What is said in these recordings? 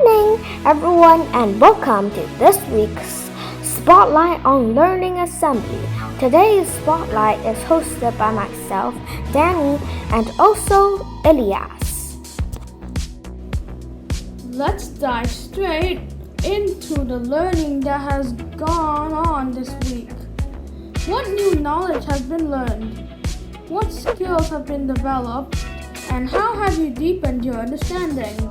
morning, everyone, and welcome to this week's Spotlight on Learning Assembly. Today's Spotlight is hosted by myself, Danny, and also Elias. Let's dive straight into the learning that has gone on this week. What new knowledge has been learned? What skills have been developed? And how have you deepened your understanding?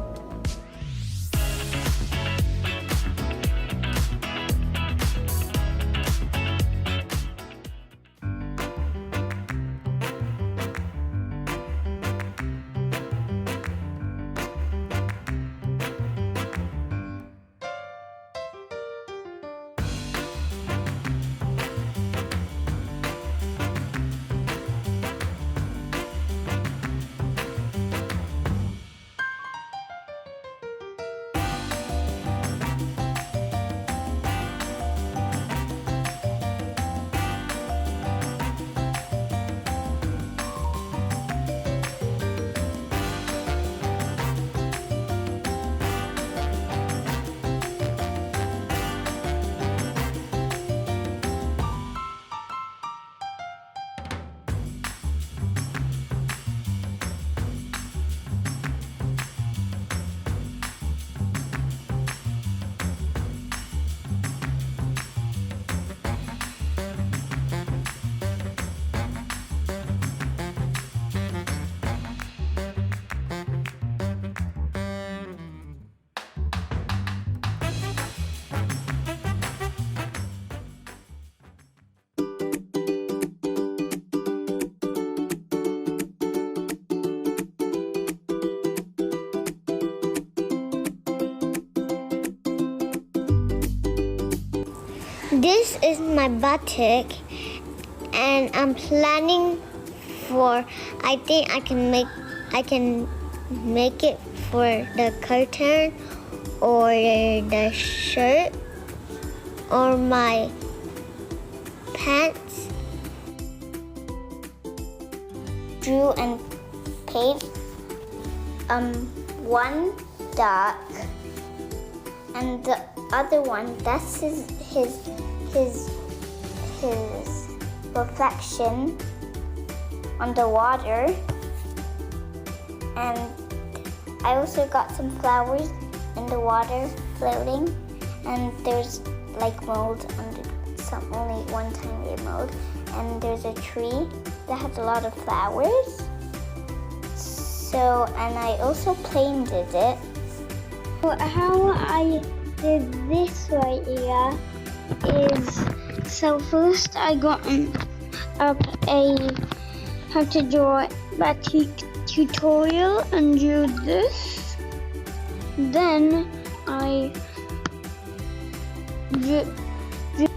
This is my batik, and I'm planning for. I think I can make it for the curtain, or the shirt, or my pants. Drew and paint one dark, and the other one, that's his reflection on the water. And I also got some flowers in the water floating, and there's like mold under only one tiny mold, and there's a tree that has a lot of flowers. So, and I also painted it. How I did this right here is, so first I got up a how to draw batik tutorial and drew this. Then I drew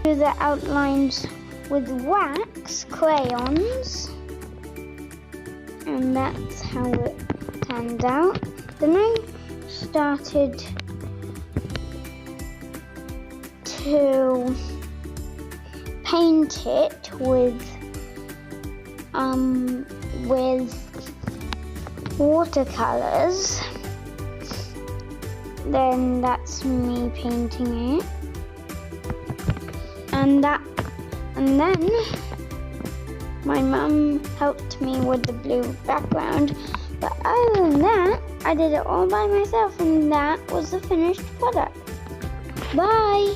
the outlines with wax crayons, and that's how it turned out. Then I started to paint it with watercolors. Then that's me painting it, and then my mum helped me with the blue background. But other than that, I did it all by myself, and that was the finished product. Bye!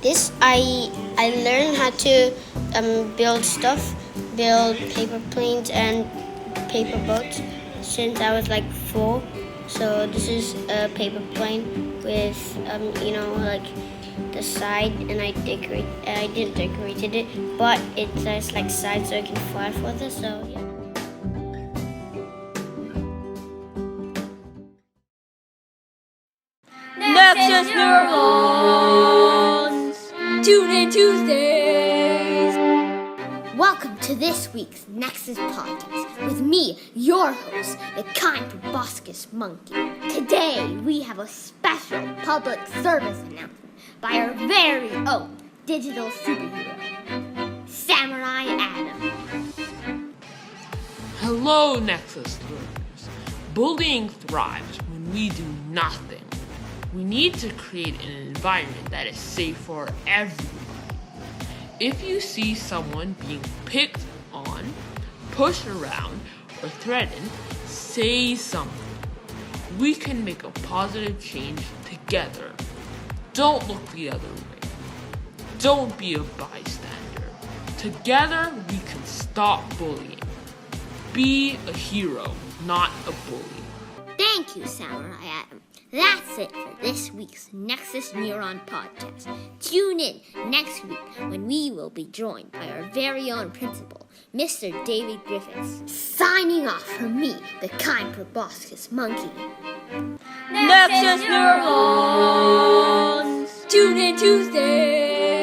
This I learned how to build stuff, build paper planes and paper boats since I was like 4. So this is a paper plane with like the side, and I didn't decorate it, but it has like sides so it can fly further. So yeah. Nexus Neurons! Tune in Tuesdays! Welcome to this week's Nexus podcast with me, your host, the kind proboscis monkey. Today we have a special public service announcement by our very own digital superhero, Samurai Adam. Hello, Nexus learners. Bullying thrives when we do nothing. We need to create an environment that is safe for everyone. If you see someone being picked on, pushed around, or threatened, say something. We can make a positive change together. Don't look the other way. Don't be a bystander. Together, we can stop bullying. Be a hero, not a bully. Thank you, Samurai Adam. That's it for this week's Nexus Neuron podcast. Tune in next week when we will be joined by our very own principal, Mr. David Griffiths. Signing off from me, the kind proboscis monkey. Nexus Neurons! Tune in Tuesdays!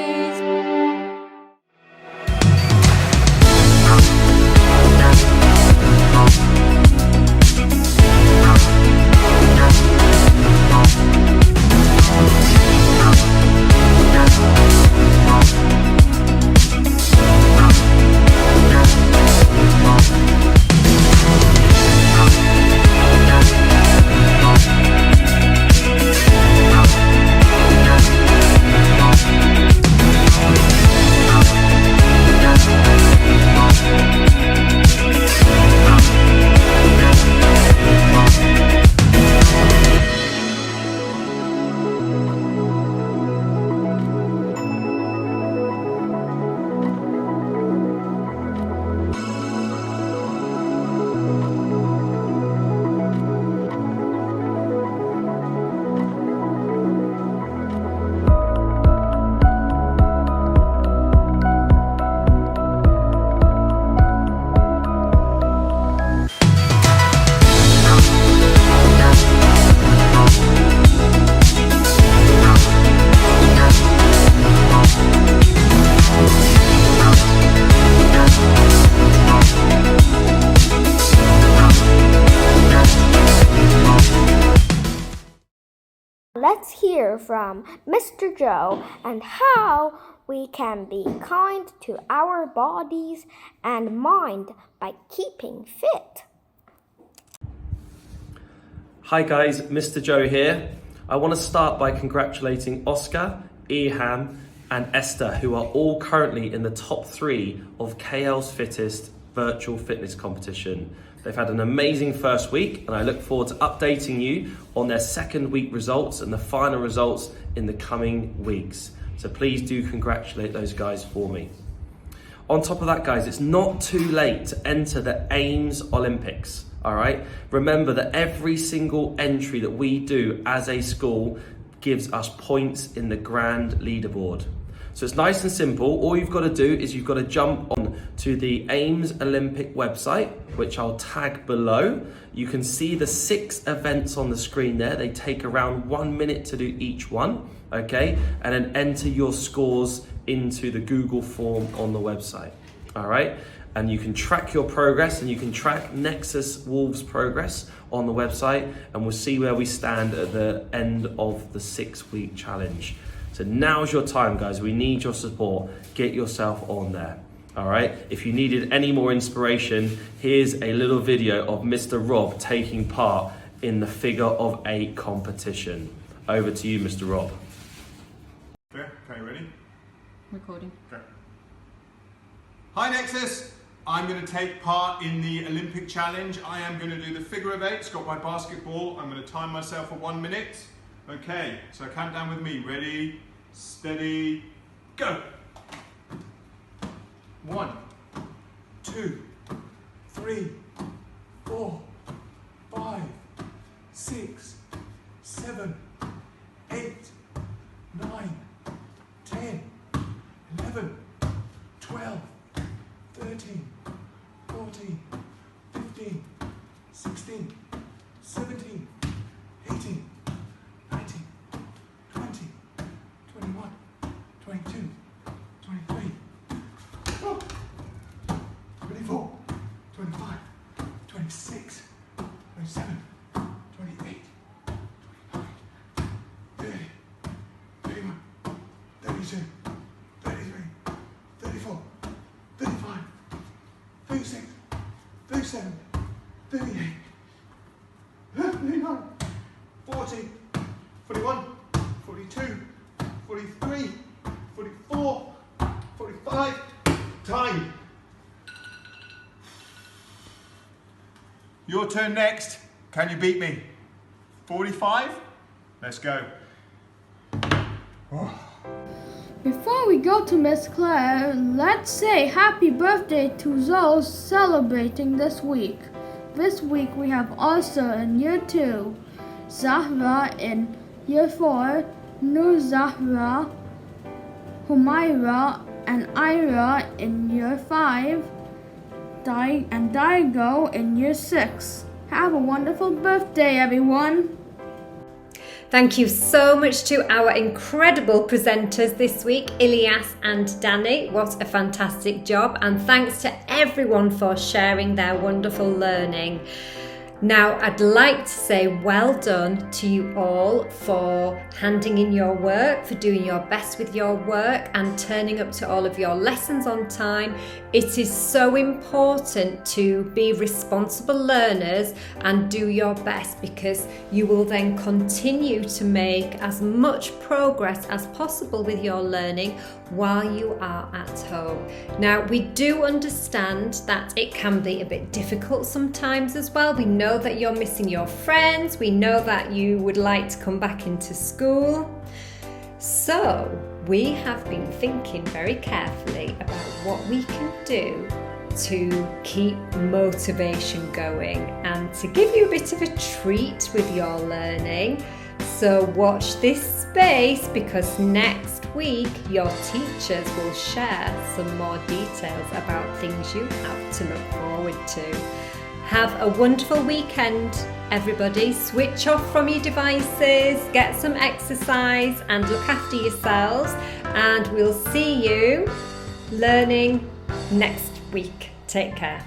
Let's hear from Mr. Joe and how we can be kind to our bodies and mind by keeping fit. Hi guys, Mr. Joe here. I want to start by congratulating Oscar, Eham and Esther, who are all currently in the top 3 of KL's Fittest virtual fitness competition. They've had an amazing first week and I look forward to updating you on their second week results and the final results in the coming weeks. So please do congratulate those guys for me. On top of that, guys, it's not too late to enter the AIMS Olympics, all right? Remember that every single entry that we do as a school gives us points in the grand leaderboard. So it's nice and simple. All you've got to do is you've got to jump on to the AIMS Olympic website, which I'll tag below. You can see the 6 events on the screen there. They take around 1 minute to do each one, okay? And then enter your scores into the Google form on the website, all right? And you can track your progress and you can track Nexus Wolves' progress on the website, and we'll see where we stand at the end of the 6-week challenge. So now's your time, guys. We need your support. Get yourself on there, all right? If you needed any more inspiration, here's a little video of Mr. Rob taking part in the figure of 8 competition. Over to you, Mr. Rob. Okay, ready? Recording. Okay. Hi Nexus, I'm going to take part in the Olympic challenge. I am going to do the figure of 8, got my basketball. I'm going to time myself for 1 minute. Okay, so count down with me. Ready, steady, go. 1, 2, 3, 4, 5, 6, 7, 8, 9, 10, 11, 12, 13, 14, 15, 16, 17, 18, 19, 20, 21, 22, 23, 24, 25, 26, 27, 28, 29, 30, 31, 32, 33, 34, 35, 36, 37, 38, 39, 40, 41, 42, 43, 44, 45, time. Your turn next. Can you beat me? 45? Let's go. Before we go to Miss Claire, let's say happy birthday to those celebrating this week. This week we have Arsa in year 2, Zahra in year 4, Nur Zahra, Humaira and Ira in year 5, and Daigo in year 6. Have a wonderful birthday, everyone! Thank you so much to our incredible presenters this week, Ilyas and Danny. What a fantastic job, and thanks to everyone for sharing their wonderful learning. Now, I'd like to say well done to you all for handing in your work, for doing your best with your work and turning up to all of your lessons on time. It is so important to be responsible learners and do your best, because you will then continue to make as much progress as possible with your learning while you are at home. Now, we do understand that it can be a bit difficult sometimes as well. We know that you're missing your friends. We know that you would like to come back into school. So we have been thinking very carefully about what we can do to keep motivation going and to give you a bit of a treat with your learning. So watch this space, because next week your teachers will share some more details about things you have to look forward to. Have a wonderful weekend, everybody. Switch off from your devices, get some exercise and look after yourselves, and we'll see you learning next week. Take care.